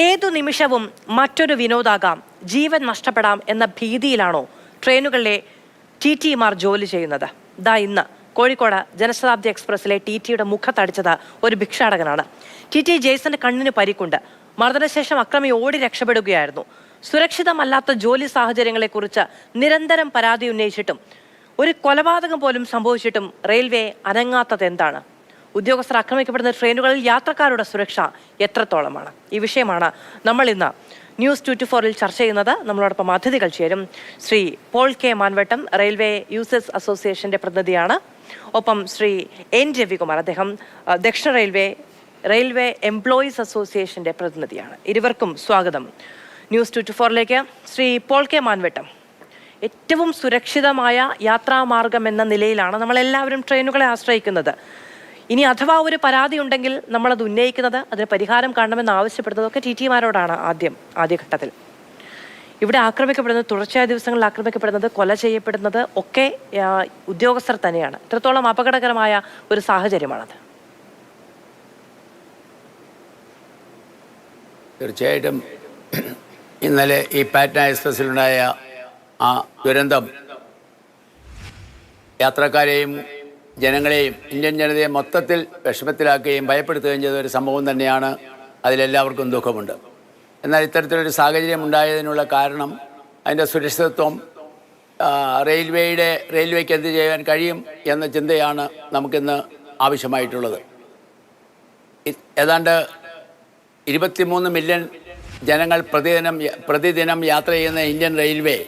ഏതു നിമിഷവും മറ്റൊരു വിനോദാകാം, ജീവൻ നഷ്ടപ്പെടാം എന്ന ഭീതിയിലാണോ ട്രെയിനുകളിലെ ടി.ടി.മാർ ജോലി ചെയ്യുന്നത്? ഇന്ന് കോഴിക്കോട് ജനശതാബ്ദി എക്സ്പ്രസിലെ ടി.ടിയുടെ മുഖത്തടിച്ചത് ഒരു ഭിക്ഷാടകനാണ്. ടി.ടി ജെയ്സന്റെ കണ്ണിന് പരിക്കുണ്ട്. മർദ്ദനശേഷം അക്രമി ഓടി രക്ഷപ്പെടുകയായിരുന്നു. സുരക്ഷിതമല്ലാത്ത ജോലി സാഹചര്യങ്ങളെക്കുറിച്ച് നിരന്തരം പരാതി ഉന്നയിച്ചിട്ടും ഒരു കൊലപാതകം പോലും സംഭവിച്ചിട്ടും റെയിൽവേ അനങ്ങാത്തത് എന്താണ്? ഉദ്യോഗസ്ഥർ ആക്രമിക്കപ്പെടുന്ന ട്രെയിനുകളിൽ യാത്രക്കാരുടെ സുരക്ഷ എത്രത്തോളമാണ്? ഈ വിഷയമാണ് നമ്മൾ ഇന്ന് ന്യൂസ് 24-ൽ ചർച്ച ചെയ്യുന്നത്. നമ്മളോടൊപ്പം അതിഥികൾ ചേരും. Shri Paul K Manvattam, railway users അസോസിയേഷന്റെ പ്രതിനിധിയാണ്. ഒപ്പം ശ്രീ എൻ രവികുമാർ, അദ്ദേഹം ദക്ഷിണ റെയിൽവേ എംപ്ലോയീസ് അസോസിയേഷന്റെ പ്രതിനിധിയാണ്. ഇരുവർക്കും സ്വാഗതം ന്യൂസ് 24-ലേക്ക്. ശ്രീ പോൾ കെ മാൻവട്ടം, ഏറ്റവും സുരക്ഷിതമായ യാത്രാമാർഗം എന്ന നിലയിലാണ് നമ്മളെല്ലാവരും ട്രെയിനുകളെ ആശ്രയിക്കുന്നത്. ഇനി അഥവാ ഒരു പരാതി ഉണ്ടെങ്കിൽ നമ്മളത് ഉന്നയിക്കുന്നത്, അതിന് പരിഹാരം കാണണമെന്ന് ആവശ്യപ്പെടുന്നതൊക്കെ ടി.ടിമാരോടാണ് ആദ്യഘട്ടത്തിൽ. ഇവിടെ ആക്രമിക്കപ്പെടുന്നത്, തുടർച്ചയായ ദിവസങ്ങളിൽ ആക്രമിക്കപ്പെടുന്നത്, കൊല ചെയ്യപ്പെടുന്നത് ഒക്കെ ഉദ്യോഗസ്ഥർ തന്നെയാണ്. ഇത്രത്തോളം അപകടകരമായ ഒരു സാഹചര്യമാണത്. തീർച്ചയായിട്ടും ഇന്നലെ ഈ പാറ്റ്ന എക്സ്പ്രസിലുണ്ടായ ആ ദുരന്തം യാത്രക്കാരെയും ജനങ്ങളെയും ഇന്ത്യൻ ജനതയെ മൊത്തത്തിൽ വിഷമത്തിലാക്കുകയും ഭയപ്പെടുത്തുകയും ചെയ്ത ഒരു സംഭവം തന്നെയാണ്. അതിലെല്ലാവർക്കും ദുഃഖമുണ്ട്. എന്നാൽ ഇത്തരത്തിലൊരു സാഹചര്യം ഉണ്ടായതിനുള്ള കാരണം അതിൻ്റെ സുരക്ഷിതത്വം, റെയിൽവേക്ക് എന്ത് ചെയ്യാൻ കഴിയും എന്ന ചിന്തയാണ് നമുക്കിന്ന് ആവശ്യമായിട്ടുള്ളത്. ഏതാണ്ട് 23 മില്യൺ ജനങ്ങൾ പ്രതിദിനം യാത്ര ചെയ്യുന്ന ഇന്ത്യൻ റെയിൽവേ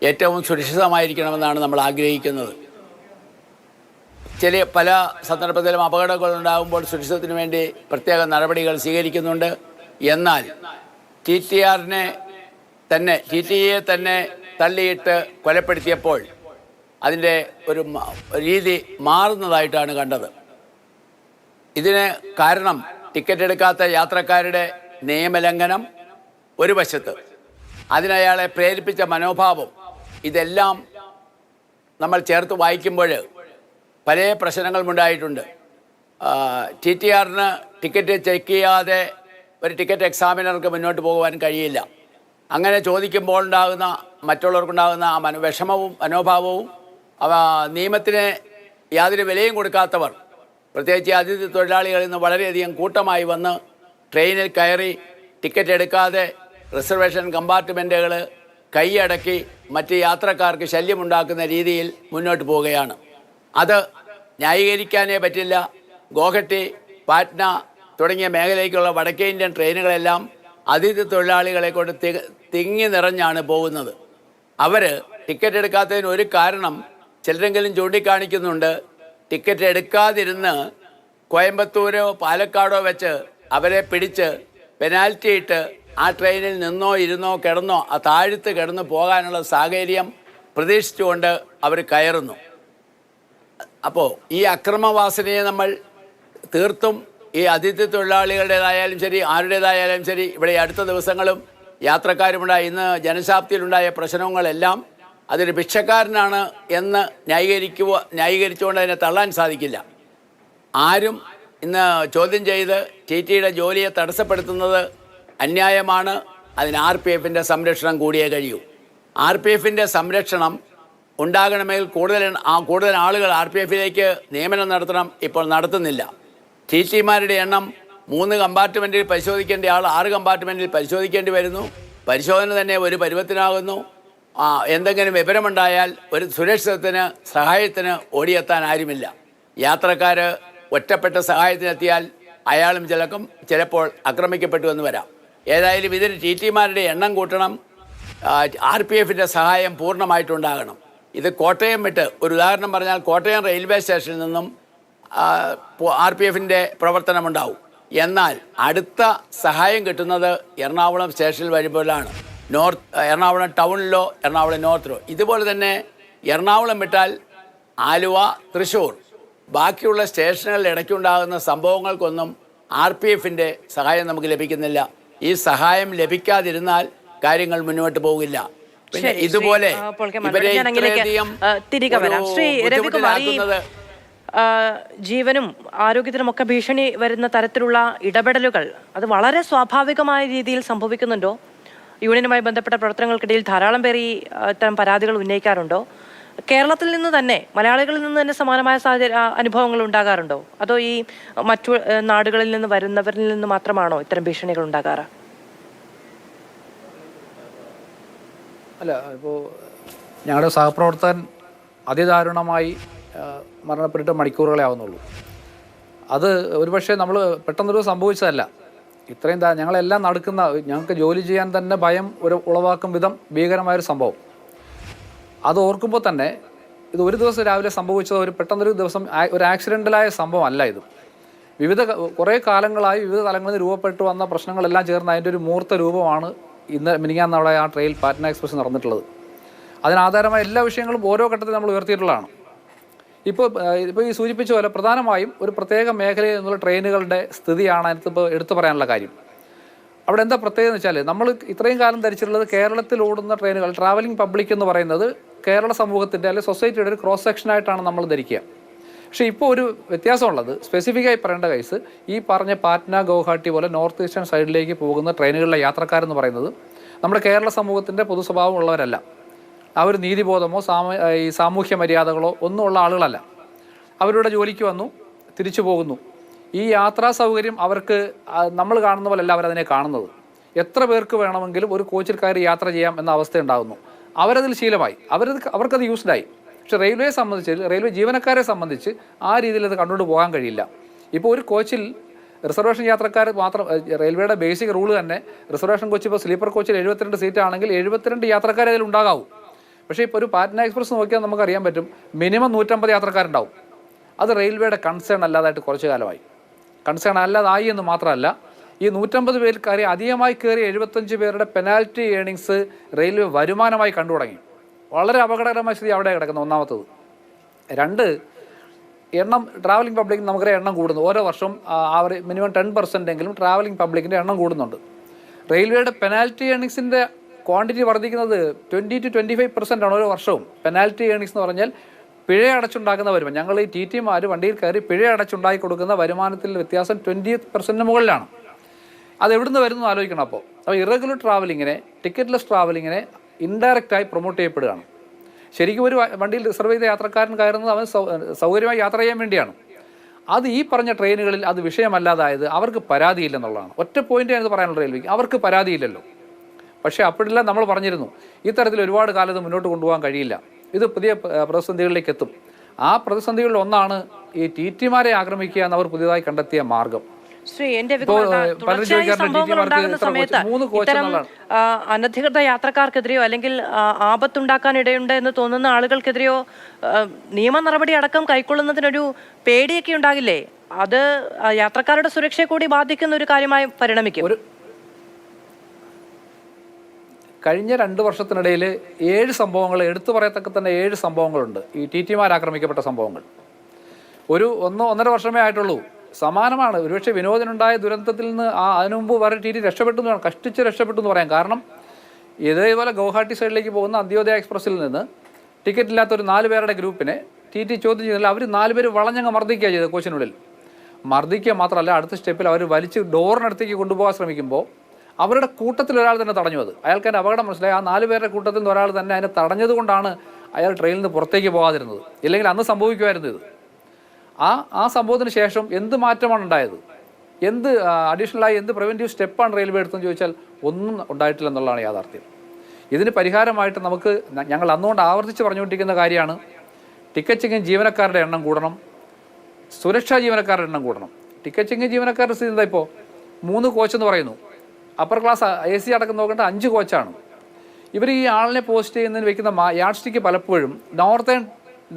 ഏറ്റവും സുരക്ഷിതമായിരിക്കണമെന്നാണ് നമ്മൾ ആഗ്രഹിക്കുന്നത്. പല സന്ദർഭത്തിലും അപകടങ്ങൾ ഉണ്ടാകുമ്പോൾ സുരക്ഷിതത്തിന് വേണ്ടി പ്രത്യേക നടപടികൾ സ്വീകരിക്കുന്നുണ്ട്. എന്നാൽ ടി.ടിയെ തന്നെ തള്ളിയിട്ട് കൊലപ്പെടുത്തിയപ്പോൾ അതിൻ്റെ ഒരു രീതി മാറുന്നതായിട്ടാണ് കണ്ടത്. ഇതിന് കാരണം ടിക്കറ്റ് എടുക്കാത്ത യാത്രക്കാരുടെ നിയമലംഘനം ഒരു വശത്ത്, അതിനയാളെ പ്രേരിപ്പിച്ച മനോഭാവം, ഇതെല്ലാം നമ്മൾ ചേർത്ത് വായിക്കുമ്പോൾ പല പ്രശ്നങ്ങളും ഉണ്ടായിട്ടുണ്ട്. ടി.ടി.ആറിന് ടിക്കറ്റ് ചെക്ക് ചെയ്യാതെ ഒരു ടിക്കറ്റ് എക്സാമിനർക്ക് മുന്നോട്ട് പോകുവാൻ കഴിയില്ല. അങ്ങനെ ചോദിക്കുമ്പോൾ മറ്റുള്ളവർക്കുണ്ടാകുന്ന ആ വിഷമവും മനോഭാവവും, നിയമത്തിന് യാതൊരു വിലയും കൊടുക്കാത്തവർ, പ്രത്യേകിച്ച് അതിഥി തൊഴിലാളികളിൽ നിന്ന് വളരെയധികം കൂട്ടമായി വന്ന് ട്രെയിനിൽ കയറി ടിക്കറ്റ് എടുക്കാതെ റിസർവേഷൻ കമ്പാർട്ട്മെൻറ്റുകൾ കൈയടക്കി മറ്റ് യാത്രക്കാർക്ക് ശല്യമുണ്ടാക്കുന്ന രീതിയിൽ മുന്നോട്ട് പോവുകയാണ്. അത് ന്യായീകരിക്കാനേ പറ്റില്ല. ഗോഹട്ടി, പാറ്റ്ന തുടങ്ങിയ മേഖലയ്ക്കുള്ള വടക്കേ ഇന്ത്യൻ ട്രെയിനുകളെല്ലാം അതിഥി തൊഴിലാളികളെ കൊണ്ട് തിങ്ങി നിറഞ്ഞാണ് പോകുന്നത്. അവർ ടിക്കറ്റ് എടുക്കാത്തതിന് ഒരു കാരണം ചിലരെങ്കിലും ചൂണ്ടിക്കാണിക്കുന്നുണ്ട്. ടിക്കറ്റ് എടുക്കാതിരുന്ന് കോയമ്പത്തൂരോ പാലക്കാടോ വെച്ച് അവരെ പിടിച്ച് പെനാൽറ്റി ഇട്ട് ആ ട്രെയിനിൽ നിന്നോ ഇരുന്നോ കിടന്നോ ആ താഴ്ത്ത് കിടന്ന് പോകാനുള്ള സാഹചര്യം പ്രതീക്ഷിച്ചുകൊണ്ട് അവർ കയറുന്നു. അപ്പോൾ ഈ അക്രമവാസനയെ നമ്മൾ തീർത്തും ഈ അതിഥി തൊഴിലാളികളുടേതായാലും ശരി, ആരുടേതായാലും ശരി, ഇവിടെ അടുത്ത ദിവസങ്ങളും യാത്രക്കാരുമുണ്ടായി. ഇന്ന് ജനശതാബ്ദിയിലുണ്ടായ പ്രശ്നങ്ങളെല്ലാം അതൊരു ഭിക്ഷക്കാരനാണ് എന്ന് ന്യായീകരിച്ചുകൊണ്ട് അതിനെ തള്ളാൻ സാധിക്കില്ല. ആരും ഇന്ന് ചോദ്യം ചെയ്ത് ടി.ടിയുടെ ജോലിയെ തടസ്സപ്പെടുത്തുന്നത് അന്യായമാണ്. അതിന് RPFൻ്റെ സംരക്ഷണം കൂടിയേ കഴിയൂ. RPFൻ്റെ സംരക്ഷണം ഉണ്ടാകണമെങ്കിൽ കൂടുതൽ ആളുകൾ RPFിലേക്ക് നിയമനം നടത്തണം. ഇപ്പോൾ നടത്തുന്നില്ല. ടി.ടിമാരുടെ എണ്ണം 3 കമ്പാർട്ട്മെൻറ്റിൽ പരിശോധിക്കേണ്ട ആൾ 6 കമ്പാർട്ട്മെൻറ്റിൽ പരിശോധിക്കേണ്ടി വരുന്നു. പരിശോധന തന്നെ ഒരു പരുവത്തിനാകുന്നു. എന്തെങ്കിലും വിവരമുണ്ടായാൽ ഒരു സുരക്ഷിതത്തിന് സഹായത്തിന് ഓടിയെത്താൻ ആരുമില്ല. യാത്രക്കാർ ഒറ്റപ്പെട്ട സഹായത്തിനെത്തിയാൽ അയാളും ചിലപ്പോൾ ആക്രമിക്കപ്പെട്ടു എന്ന് വരാം. ഏതായാലും ഇതിന് ടി.ടിമാരുടെ എണ്ണം കൂട്ടണം. RPFൻ്റെ സഹായം പൂർണ്ണമായിട്ടുണ്ടാകണം. ഇത് കോട്ടയം വിട്ട് ഒരു ഉദാഹരണം പറഞ്ഞാൽ, കോട്ടയം റെയിൽവേ സ്റ്റേഷനിൽ നിന്നും RPFൻ്റെ പ്രവർത്തനമുണ്ടാവും. എന്നാൽ അടുത്ത സഹായം കിട്ടുന്നത് എറണാകുളം സ്റ്റേഷനിൽ വരുമ്പോഴാണ്. എറണാകുളം ടൗണിലോ എറണാകുളം നോർത്തിലോ. ഇതുപോലെ തന്നെ എറണാകുളം വിട്ടാൽ ആലുവ, തൃശ്ശൂർ, ബാക്കിയുള്ള സ്റ്റേഷനുകളിൽ ഇടയ്ക്കുണ്ടാകുന്ന സംഭവങ്ങൾക്കൊന്നും RPFൻ്റെ സഹായം നമുക്ക് ലഭിക്കുന്നില്ല. ഈ സഹായം ലഭിക്കാതിരുന്നാൽ കാര്യങ്ങൾ മുന്നോട്ട് പോകില്ല. പിന്നെ ഇതുപോലെ ഇവരെ ഇത്രയധികം ജീവനും ആരോഗ്യത്തിനുമൊക്കെ ഭീഷണി വരുന്ന തരത്തിലുള്ള ഇടപെടലുകൾ അത് വളരെ സ്വാഭാവികമായ രീതിയിൽ സംഭവിക്കുന്നുണ്ടോ? യൂണിയനുമായി ബന്ധപ്പെട്ട പ്രവർത്തനങ്ങൾക്കിടയിൽ ധാരാളം പേർ ഈ ഇത്തരം പരാതികൾ ഉന്നയിക്കാറുണ്ടോ? കേരളത്തിൽ നിന്ന് തന്നെ, മലയാളികളിൽ നിന്ന് തന്നെ സമാനമായ അനുഭവങ്ങൾ ഉണ്ടാകാറുണ്ടോ? അതോ ഈ മറ്റു നാടുകളിൽ നിന്ന് വരുന്നവരിൽ നിന്ന് മാത്രമാണോ ഇത്തരം ഭീഷണികൾ ഉണ്ടാകാറ്? അല്ല, ഇപ്പോൾ ഞങ്ങളുടെ സഹപ്രവർത്തകൻ അതിദാരുണമായി മരണപ്പെട്ടിട്ട് മണിക്കൂറുകളെ ആവുന്നുള്ളൂ. അത് ഒരുപക്ഷെ നമ്മൾ പെട്ടെന്നൊരു സംഭവിച്ചതല്ല. ഇത്രയും ഞങ്ങളെല്ലാം നടക്കുന്ന, ഞങ്ങൾക്ക് ജോലി ചെയ്യാൻ തന്നെ ഭയം ഉളവാക്കും വിധം ഭീകരമായൊരു സംഭവം. അത് ഓർക്കുമ്പോൾ തന്നെ ഇത് ഒരു ദിവസം രാവിലെ സംഭവിച്ചത് ഒരു പെട്ടെന്നൊരു ദിവസം ഒരു ആക്സിഡൻ്റലായ സംഭവം അല്ല. ഇത് കുറേ കാലങ്ങളായി വിവിധ തലങ്ങളിൽ രൂപപ്പെട്ടു വന്ന പ്രശ്നങ്ങളെല്ലാം ചേർന്ന് അതിൻ്റെ ഒരു മൂർത്ത രൂപമാണ് ഇന്ന് മിനിങ്ങാന്ന് അവിടെ ആ ട്രെയിൽ പാറ്റ്ന എക്സ്പ്രസ് നടന്നിട്ടുള്ളത്. അതിനാധാരമായ എല്ലാ വിഷയങ്ങളും ഓരോ ഘട്ടത്തിൽ നമ്മൾ ഉയർത്തിയിട്ടുള്ളതാണ്. ഇപ്പോൾ ഈ സൂചിപ്പിച്ച പോലെ പ്രധാനമായും ഒരു പ്രത്യേക മേഖലയിൽ നിന്നുള്ള ട്രെയിനുകളുടെ സ്ഥിതിയാണ് അതിനകത്ത് എടുത്തു പറയാനുള്ള കാര്യം. അവിടെ എന്താ പ്രത്യേകത എന്ന് വെച്ചാൽ, നമ്മൾ ഇത്രയും കാലം ധരിച്ചിട്ടുള്ളത് കേരളത്തിൽ ഓടുന്ന ട്രെയിനുകൾ, ട്രാവലിംഗ് പബ്ലിക് എന്ന് പറയുന്നത് കേരള സമൂഹത്തിൻ്റെ അല്ലെങ്കിൽ സൊസൈറ്റിയുടെ ഒരു ക്രോസ് സെക്ഷനായിട്ടാണ് നമ്മൾ ധരിക്കുക. പക്ഷേ ഇപ്പോൾ ഒരു വ്യത്യാസമുള്ളത്, സ്പെസിഫിക്കായി പറയേണ്ട കേസ്, ഈ പറഞ്ഞ പാറ്റ്ന, ഗൗഹാട്ടി പോലെ നോർത്ത് ഈസ്റ്റേൺ സൈഡിലേക്ക് പോകുന്ന ട്രെയിനുകളിലെ യാത്രക്കാരെന്ന് പറയുന്നത് നമ്മുടെ കേരള സമൂഹത്തിൻ്റെ പൊതു സ്വഭാവം ഉള്ളവരല്ല. അവർ നീതിബോധമോ ഈ സാമൂഹ്യ മര്യാദകളോ ഒന്നും ഉള്ള ആളുകളല്ല. അവരുടെ ജോലിക്ക് വന്നു, തിരിച്ചു പോകുന്നു. ഈ യാത്രാ സൗകര്യം അവർക്ക് നമ്മൾ കാണുന്ന പോലെയല്ല അവരതിനെ കാണുന്നത്. എത്ര പേർക്ക് വേണമെങ്കിലും ഒരു കോച്ചിൽ കയറി യാത്ര ചെയ്യാം എന്ന അവസ്ഥ ഉണ്ടാകുന്നു. അവരതിൽ ശീലമായി, അവർക്കത് യൂസ്ഡായി. പക്ഷെ റെയിൽവേയെ സംബന്ധിച്ച്, റെയിൽവേ ജീവനക്കാരെ സംബന്ധിച്ച് ആ രീതിയിൽ അത് കണ്ടുകൊണ്ട് പോകാൻ കഴിയില്ല. ഇപ്പോൾ ഒരു കോച്ചിൽ റിസർവേഷൻ യാത്രക്കാർ മാത്രം, റെയിൽവേയുടെ ബേസിക് റൂള് തന്നെ റിസർവേഷൻ കോച്ച്, ഇപ്പോൾ സ്ലീപ്പർ കോച്ചിൽ 72 സീറ്റ് ആണെങ്കിൽ 72 യാത്രക്കാരെ അതിൽ ഉണ്ടാകാവൂ. പക്ഷേ ഇപ്പോൾ ഒരു പാറ്റ്ന എക്സ്പ്രസ് നോക്കിയാൽ നമുക്കറിയാൻ പറ്റും, മിനിമം 150 യാത്രക്കാരുണ്ടാവും. അത് റെയിൽവേയുടെ കൺസേൺ അല്ലാതായിട്ട് കുറച്ചു കാലമായി. കൺസേൺ അല്ലാതായി എന്ന് മാത്രമല്ല, ഈ 150 പേരിൽ കയറി അധികമായി കയറി 75 പേരുടെ പെനാൽറ്റി ഏണിങ്സ് റെയിൽവേ വരുമാനമായി കണ്ടു തുടങ്ങി. വളരെ അപകടകരമായ സ്ഥിതി അവിടെ കിടക്കുന്നത്. ഒന്നാമത്തത്. രണ്ട്, എണ്ണം ട്രാവലിംഗ് പബ്ലിക് നമുക്കറിയാം എണ്ണം കൂടുന്നു. ഓരോ വർഷം മിനിമം 10% എങ്കിലും ട്രാവലിംഗ് പബ്ലിക്കിൻ്റെ എണ്ണം കൂടുന്നുണ്ട്. റെയിൽവേയുടെ പെനാൽറ്റി ഏണിങ്സിൻ്റെ ക്വാണ്ടിറ്റി വർദ്ധിക്കുന്നത് 20 to 25% ആണ് ഓരോ വർഷവും. പെനാൽറ്റി ഏണിങ്സ് എന്ന് പറഞ്ഞാൽ പിഴ അടച്ചുണ്ടാക്കുന്ന വരുമാനം. ഞങ്ങൾ ഈ TT-മാർ വണ്ടിയിൽ കയറി പിഴ അടച്ചുണ്ടാക്കി കൊടുക്കുന്ന വരുമാനത്തിൽ വ്യത്യാസം 20% മുകളിലാണ്. അത് എവിടുന്ന് വരുന്നു ആലോചിക്കണം. അപ്പോൾ ഇറഗുലർ ട്രാവലിങ്ങിനെ, ടിക്കറ്റ്ലെസ് ട്രാവലിങ്ങിനെ ഇൻഡയറക്റ്റായി പ്രൊമോട്ട് ചെയ്യപ്പെടുകയാണ്. ശരിക്കും ഒരു വണ്ടിയിൽ റിസർവ് ചെയ്ത യാത്രക്കാരൻ കയറുന്നത് അവൻ സൗകര്യമായി യാത്ര ചെയ്യാൻ വേണ്ടിയാണ്. അത് ഈ പറഞ്ഞ ട്രെയിനുകളിൽ അത് വിഷയമല്ലാതായത് അവർക്ക് പരാതിയില്ലെന്നുള്ളതാണ്. ഒറ്റ പോയിൻ്റ് ആണെന്ന് പറയാനുള്ള റെയിൽവേക്ക്, അവർക്ക് പരാതിയില്ലല്ലോ. പക്ഷേ അപ്പോഴെല്ലാം നമ്മൾ പറഞ്ഞിരുന്നു, ഇത്തരത്തിൽ ഒരുപാട് കാലത്ത് മുന്നോട്ട് കൊണ്ടുപോകാൻ കഴിയില്ല, ഇത് പുതിയ പ്രതിസന്ധികളിലേക്ക് എത്തും. ആ പ്രതിസന്ധികളിൽ ഒന്നാണ് ഈ TT-മാരെ ആക്രമിക്കുക എന്നവർ പുതിയതായി കണ്ടെത്തിയ മാർഗം. അനധികൃത യാത്രക്കാർക്കെതിരെയോ അല്ലെങ്കിൽ ആപത്തുണ്ടാക്കാൻ ഇടയുണ്ട് എന്ന് തോന്നുന്ന ആളുകൾക്കെതിരെയോ നിയമ നടപടി അടക്കം കൈക്കൊള്ളുന്നതിനൊരു പേടിയൊക്കെ ഉണ്ടാകില്ലേ? അത് യാത്രക്കാരുടെ സുരക്ഷയെ കൂടി ബാധിക്കുന്ന ഒരു കാര്യമായി പരിണമിക്കും. കഴിഞ്ഞ 2 വർഷത്തിനിടയിൽ 7 സംഭവങ്ങൾ, എടുത്തു പറയത്തക്ക തന്നെ 7 സംഭവങ്ങളുണ്ട് ഈ TT-മാർ ആക്രമിക്കപ്പെട്ട സംഭവങ്ങൾ. 1-1.5 വർഷമേ ആയിട്ടുള്ളൂ. സമാനമാണ്. ഒരുപക്ഷെ വിനോദനുണ്ടായ ദുരന്തത്തിൽ നിന്ന് അതിനു മുമ്പ് വേറെ TT രക്ഷപ്പെട്ടു എന്ന് വേണം, കഷ്ടിച്ച് രക്ഷപ്പെട്ടു എന്ന് പറയാം. കാരണം ഇതേപോലെ ഗൗഹാട്ടി സൈഡിലേക്ക് പോകുന്ന അന്ത്യോദയ എക്സ്പ്രസ്സിൽ നിന്ന് ടിക്കറ്റ് ഇല്ലാത്തൊരു 4 പേരുടെ ഗ്രൂപ്പിനെ TT ചോദ്യം ചെയ്തില്ല. അവർ 4 പേര് വളഞ്ഞങ്ങ് മർദ്ദിക്കുക ചെയ്തത്. കോച്ചിനുള്ളിൽ മർദ്ദിക്കുക മാത്രമല്ല, അടുത്ത സ്റ്റെപ്പിൽ അവർ വലിച്ച് ഡോറിനടുത്തേക്ക് കൊണ്ടുപോകാൻ ശ്രമിക്കുമ്പോൾ അവരുടെ കൂട്ടത്തിൽ ഒരാൾ തന്നെ തടഞ്ഞു. അയാൾക്ക് അതിൻ്റെ അപകടം മനസ്സിലായി. ആ 4 പേരുടെ കൂട്ടത്തിൽ നിന്ന് ഒരാൾ തന്നെ അതിനെ തടഞ്ഞത് കൊണ്ടാണ് അയാൾ ട്രെയിനിൽ നിന്ന് പുറത്തേക്ക് പോകാതിരുന്നത്. ഇല്ലെങ്കിൽ അന്ന് സംഭവിക്കുമായിരുന്നു ഇത്. ആ സംഭവത്തിന് ശേഷം എന്ത് മാറ്റമാണ് ഉണ്ടായത്? എന്ത് അഡീഷണലായി എന്ത് പ്രിവെൻറ്റീവ് സ്റ്റെപ്പാണ് റെയിൽവേ എടുത്തെന്ന് ചോദിച്ചാൽ ഒന്നും ഉണ്ടായിട്ടില്ലെന്നുള്ളതാണ് യാഥാർത്ഥ്യം. ഇതിന് പരിഹാരമായിട്ട് ഞങ്ങൾ അന്നുകൊണ്ട് ആവർത്തിച്ച് പറഞ്ഞുകൊണ്ടിരിക്കുന്ന കാര്യമാണ്, ടിക്കറ്റ് ചെക്കിങ് ജീവനക്കാരുടെ എണ്ണം കൂടണം, സുരക്ഷാ ജീവനക്കാരുടെ എണ്ണം കൂടണം. ടിക്കറ്റ് ചെക്കിങ് ജീവനക്കാരുടെ സ്ഥിതി എന്താ? ഇപ്പോൾ 3 കോച്ചെന്ന് പറയുന്നു. അപ്പർ ക്ലാസ് AC അടക്കം നോക്കേണ്ട 5 കോച്ചാണ്. ഇവർ ഈ ആളിനെ പോസ്റ്റ് ചെയ്യുന്നതിന് വെക്കുന്ന യാർഡ് സ്റ്റിക്ക് പലപ്പോഴും നോർത്തേൺ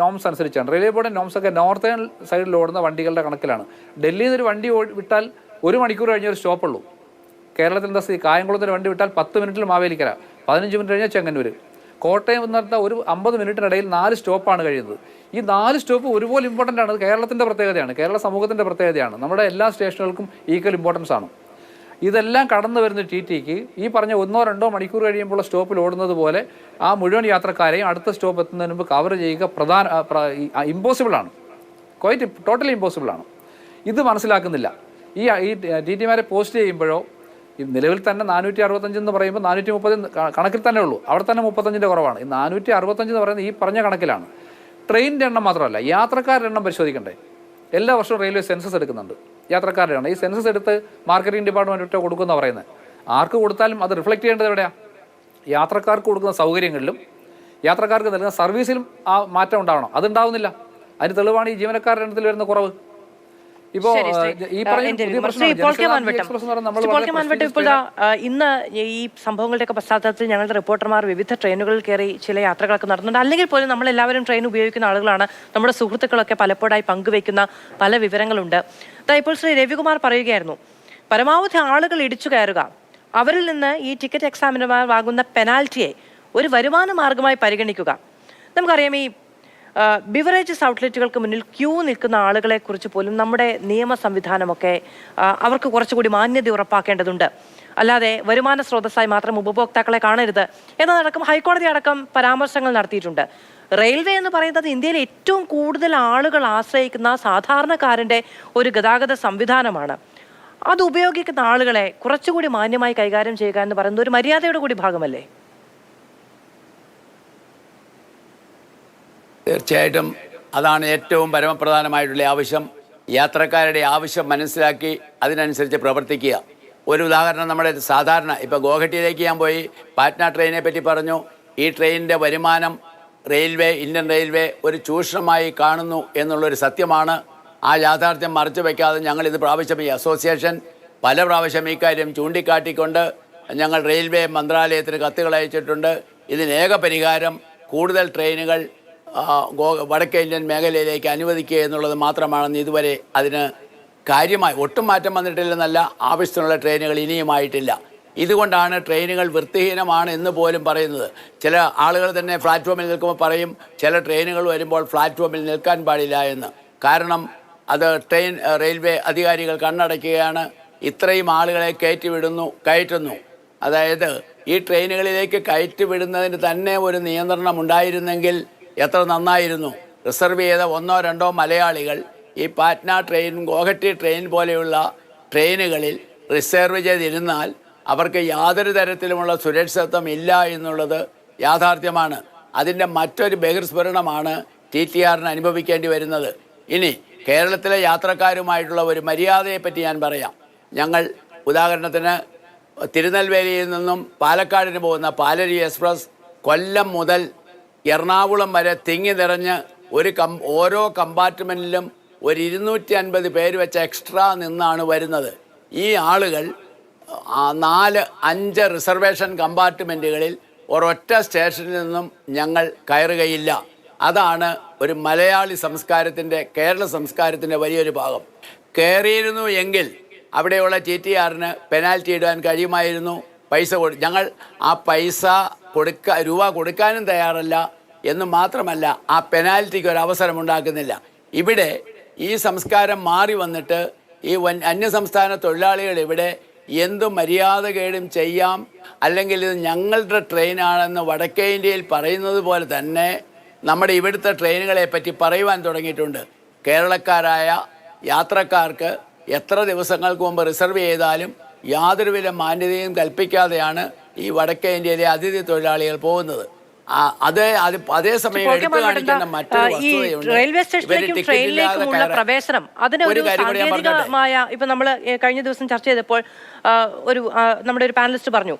നോംസ് അനുസരിച്ചാണ്. റെയിൽവേ ബോർഡിൻ്റെ നോംസൊക്കെ നോർത്തേൺ സൈഡിൽ ഓടുന്ന വണ്ടികളുടെ കണക്കിലാണ്. ഡൽഹിയിൽ നിന്നൊരു വണ്ടി വിട്ടാൽ 1 മണിക്കൂർ കഴിഞ്ഞൊരു സ്റ്റോപ്പുള്ളൂ. കേരളത്തിൽ എന്താ സ്ഥിതി? കായംകുളത്തിന് വണ്ടി വിട്ടാൽ 10 മിനിറ്റിൽ മാവേലിക്കര, 15 മിനിറ്റ് കഴിഞ്ഞാൽ ചെങ്ങന്നൂർ. കോട്ടയം എന്ന് പറഞ്ഞാൽ ഒരു 50 മിനിറ്റിനിടയിൽ 4 സ്റ്റോപ്പാണ് കഴിയുന്നത്. ഈ 4 സ്റ്റോപ്പ് ഒരുപോലെ ഇമ്പോർട്ടൻ്റ് ആണ്. കേരളത്തിൻ്റെ പ്രത്യേകതയാണ്, കേരള സമൂഹത്തിൻ്റെ പ്രത്യേകതയാണ്. നമ്മുടെ എല്ലാ സ്റ്റേഷനുകൾക്കും ഈക്വൽ ഇമ്പോർട്ടൻസ് ആണ്. ഇതെല്ലാം കടന്നു വരുന്ന TT-ക്ക് ഈ പറഞ്ഞ 1-2 മണിക്കൂർ കഴിയുമ്പോൾ സ്റ്റോപ്പിൽ ഓടുന്നത് പോലെ ആ മുഴുവൻ യാത്രക്കാരെയും അടുത്ത സ്റ്റോപ്പ് എത്തുന്നതിന് മുമ്പ് കവർ ചെയ്യുക ഇമ്പോസിബിളാണ്. ടോട്ടലി ഇമ്പോസിബിളാണ്. ഇത് മനസ്സിലാക്കുന്നില്ല. ഈ ടി ടിമാരെ പോസ്റ്റ് ചെയ്യുമ്പോഴോ ഈ നിലവിൽ തന്നെ 465 എന്ന് പറയുമ്പോൾ 430 കണക്കിൽ തന്നെ ഉള്ളൂ. അവിടെ തന്നെ 35-ൻ്റെ കുറവാണ്. ഈ 465 എന്ന് പറയുന്നത് ഈ പറഞ്ഞ കണക്കിലാണ്. ട്രെയിനിൻ്റെ എണ്ണം മാത്രമല്ല, യാത്രക്കാരുടെ എണ്ണം പരിശോധിക്കണ്ടേ? എല്ലാ വർഷവും റെയിൽവേ സെൻസസ് എടുക്കുന്നുണ്ട്. യാത്രക്കാരുടെ എണ്ണം ഈ സെൻസസ് എടുത്ത് മാർക്കറ്റിംഗ് ഡിപ്പാർട്ട്മെൻറ്റ് കൊടുക്കുന്ന പറയുന്നത്. ആർക്ക് കൊടുത്താലും അത് റിഫ്ലക്റ്റ് ചെയ്യേണ്ടത് എവിടെയാണ്? യാത്രക്കാർക്ക് കൊടുക്കുന്ന സൗകര്യങ്ങളിലും യാത്രക്കാർക്ക് നൽകുന്ന സർവീസിലും ആ മാറ്റം ഉണ്ടാവണം. അതുണ്ടാവുന്നില്ല. അതിന് തെളിവാണ് ഈ ജീവനക്കാരുടെ എണ്ണത്തിൽ വരുന്ന കുറവ്. ഇപ്പോൾ ഇന്ന് ഈ സംഭവങ്ങളുടെയൊക്കെ പശ്ചാത്തലത്തിൽ ഞങ്ങളുടെ റിപ്പോർട്ടർമാർ വിവിധ ട്രെയിനുകളിൽ കയറി ചില യാത്രകളൊക്കെ നടത്തുന്നുണ്ട്. അല്ലെങ്കിൽ പോലും നമ്മളെല്ലാവരും ട്രെയിൻ ഉപയോഗിക്കുന്ന ആളുകളാണ്. നമ്മുടെ സുഹൃത്തുക്കളൊക്കെ പലപ്പോഴായി പങ്കുവെക്കുന്ന പല വിവരങ്ങളുണ്ട്. ഇപ്പോൾ ശ്രീ രവികുമാർ പറയുകയായിരുന്നു, പരമാവധി ആളുകൾ ഇടിച്ചു കയറുക, അവരിൽ നിന്ന് ഈ ടിക്കറ്റ് എക്സാമിനർമാർ വാങ്ങുന്ന പെനാൽറ്റിയെ ഒരു വരുമാന മാർഗമായി പരിഗണിക്കുക. നമുക്കറിയാം, ഈ ബിവറേജസ് ഔട്ട്ലെറ്റുകൾക്ക് മുന്നിൽ ക്യൂ നിൽക്കുന്ന ആളുകളെ കുറിച്ച് പോലും നമ്മുടെ നിയമ സംവിധാനമൊക്കെ അവർക്ക് കുറച്ചുകൂടി മാന്യത ഉറപ്പാക്കേണ്ടതുണ്ട്. അല്ലാതെ വരുമാന സ്രോതസ്സായി മാത്രം ഉപഭോക്താക്കളെ കാണരുത് എന്നതടക്കം ഹൈക്കോടതി അടക്കം പരാമർശങ്ങൾ നടത്തിയിട്ടുണ്ട്. റെയിൽവേ എന്ന് പറയുന്നത് ഇന്ത്യയിൽ ഏറ്റവും കൂടുതൽ ആളുകൾ ആശ്രയിക്കുന്ന സാധാരണക്കാരൻ്റെ ഒരു ഗതാഗത സംവിധാനമാണ്. അത് ഉപയോഗിക്കുന്ന ആളുകളെ കുറച്ചുകൂടി മാന്യമായി കൈകാര്യം ചെയ്യുക എന്ന് പറയുന്നത് ഒരു മര്യാദയുടെ കൂടി ഭാഗമല്ലേ? തീർച്ചയായിട്ടും അതാണ് ഏറ്റവും പരമപ്രധാനമായിട്ടുള്ള ആവശ്യം. യാത്രക്കാരുടെ ആവശ്യം മനസ്സിലാക്കി അതിനനുസരിച്ച് പ്രവർത്തിക്കുക. ഒരു ഉദാഹരണം, നമ്മുടെ സാധാരണ ഇപ്പോൾ ഗോഹട്ടിയിലേക്ക് ഞാൻ പോയി പാറ്റ്ന ട്രെയിനെ പറ്റി പറഞ്ഞു. ഈ ട്രെയിനിൻ്റെ വരുമാനം ഇന്ത്യൻ റെയിൽവേ ഒരു ചൂഷണമായി കാണുന്നു എന്നുള്ളൊരു സത്യമാണ്. ആ യാഥാർത്ഥ്യം മറച്ചു വയ്ക്കാതെ ഞങ്ങളിത് പ്രാവശ്യം ഈ അസോസിയേഷൻ പല പ്രാവശ്യം ഇക്കാര്യം ചൂണ്ടിക്കാട്ടിക്കൊണ്ട് ഞങ്ങൾ റെയിൽവേ മന്ത്രാലയത്തിന് കത്തുകൾ അയച്ചിട്ടുണ്ട്. ഇതിനേക പരിഹാരം കൂടുതൽ ട്രെയിനുകൾ വടക്കേ ഇന്ത്യൻ മേഖലയിലേക്ക് അനുവദിക്കുക എന്നുള്ളത് മാത്രമാണെന്ന് ഇതുവരെ അതിന് കാര്യമായി ഒട്ടും മാറ്റം വന്നിട്ടില്ലെന്നല്ല, ആവശ്യത്തിനുള്ള ട്രെയിനുകൾ ഇനിയുമായിട്ടില്ല. ഇതുകൊണ്ടാണ് ട്രെയിനുകൾ വൃത്തിഹീനമാണ് എന്ന് പോലും പറയുന്നത്. ചില ആളുകൾ തന്നെ പ്ലാറ്റ്ഫോമിൽ നിൽക്കുമ്പോൾ പറയും ചില ട്രെയിനുകൾ വരുമ്പോൾ പ്ലാറ്റ്ഫോമിൽ നിൽക്കാൻ പാടില്ല എന്ന്. കാരണം അത് റെയിൽവേ അധികാരികൾ കണ്ണടയ്ക്കുകയാണ്. ഇത്രയും ആളുകളെ കയറ്റുന്നു. അതായത് ഈ ട്രെയിനുകളിലേക്ക് കയറ്റിവിടുന്നതിന് തന്നെ ഒരു നിയന്ത്രണം ഉണ്ടായിരുന്നെങ്കിൽ എത്ര നന്നായിരുന്നു. റിസർവ് ചെയ്ത 1-2 മലയാളികൾ ഈ പാറ്റ്ന ട്രെയിൻ, ഗോഹട്ടി ട്രെയിൻ പോലെയുള്ള ട്രെയിനുകളിൽ റിസർവ് ചെയ്തിരുന്നാൽ അവർക്ക് യാതൊരു തരത്തിലുമുള്ള സുരക്ഷിതത്വം ഇല്ല എന്നുള്ളത് യാഥാർത്ഥ്യമാണ്. അതിൻ്റെ മറ്റൊരു ബഹിർസ്ഫുരണമാണ് TTRന് അനുഭവിക്കേണ്ടി വരുന്നത്. ഇനി കേരളത്തിലെ യാത്രക്കാരുമായിട്ടുള്ള ഒരു മര്യാദയെപ്പറ്റി ഞാൻ പറയാം. ഞങ്ങൾ ഉദാഹരണത്തിന് തിരുനെൽവേലിയിൽ നിന്നും പാലക്കാടിന് പോകുന്ന പാലരി എക്സ്പ്രസ് കൊല്ലം മുതൽ എറണാകുളം വരെ തിങ്ങി നിറഞ്ഞ് ഓരോ കമ്പാർട്ട്മെൻറ്റിലും ഒരു 250 പേര് വെച്ച് എക്സ്ട്രാ നിന്നാണ് വരുന്നത്. ഈ ആളുകൾ 4-5 റിസർവേഷൻ കമ്പാർട്ട്മെൻറ്റുകളിൽ ഒരൊറ്റ സ്റ്റേഷനിൽ നിന്നും ഞങ്ങൾ കയറുകയില്ല. അതാണ് ഒരു മലയാളി സംസ്കാരത്തിൻ്റെ, കേരള സംസ്കാരത്തിൻ്റെ വലിയൊരു ഭാഗം. കയറിയിരുന്നു എങ്കിൽ അവിടെയുള്ള TTRന് പെനാൽറ്റി ഇടാൻ കഴിയുമായിരുന്നു. ഞങ്ങൾ ആ പൈസ രൂപ കൊടുക്കാനും തയ്യാറല്ല എന്ന് മാത്രമല്ല ആ പെനാൽറ്റിക്ക് ഒരു അവസരം ഉണ്ടാക്കുന്നില്ല. ഇവിടെ ഈ സംസ്കാരം മാറി വന്നിട്ട് ഈ അന്യസംസ്ഥാന തൊഴിലാളികൾ ഇവിടെ എന്തു മര്യാദകേടും ചെയ്യാം, അല്ലെങ്കിൽ ഇത് ഞങ്ങളുടെ ട്രെയിനാണെന്ന് വടക്കേ ഇന്ത്യയിൽ പറയുന്നത് പോലെ തന്നെ നമ്മുടെ ഇവിടുത്തെ ട്രെയിനുകളെ പറ്റി പറയുവാൻ തുടങ്ങിയിട്ടുണ്ട്. കേരളക്കാരായ യാത്രക്കാർക്ക് എത്ര ദിവസങ്ങൾക്ക് മുമ്പ് റിസർവ് ചെയ്താലും യാതൊരുവിധ മാന്യതയും കൽപ്പിക്കാതെയാണ് ഈ വടക്കേ ഇന്ത്യയിലെ അതിഥി തൊഴിലാളികൾ പോകുന്നത്. അതേസമയം എടുത്തു കാണിക്കുന്ന മറ്റൊരു വസ്തുതയുണ്ട്. റെയിൽവേ സ്റ്റേഷനിലേക്കും ട്രെയിനിലേക്കുമുള്ള പ്രവേശനം അതിന് ഒരു സാങ്കേതികമായ, ഇപ്പൊ നമ്മൾ കഴിഞ്ഞ ദിവസം ചർച്ച ചെയ്തപ്പോൾ നമ്മുടെ ഒരു പാനലിസ്റ്റ് പറഞ്ഞു,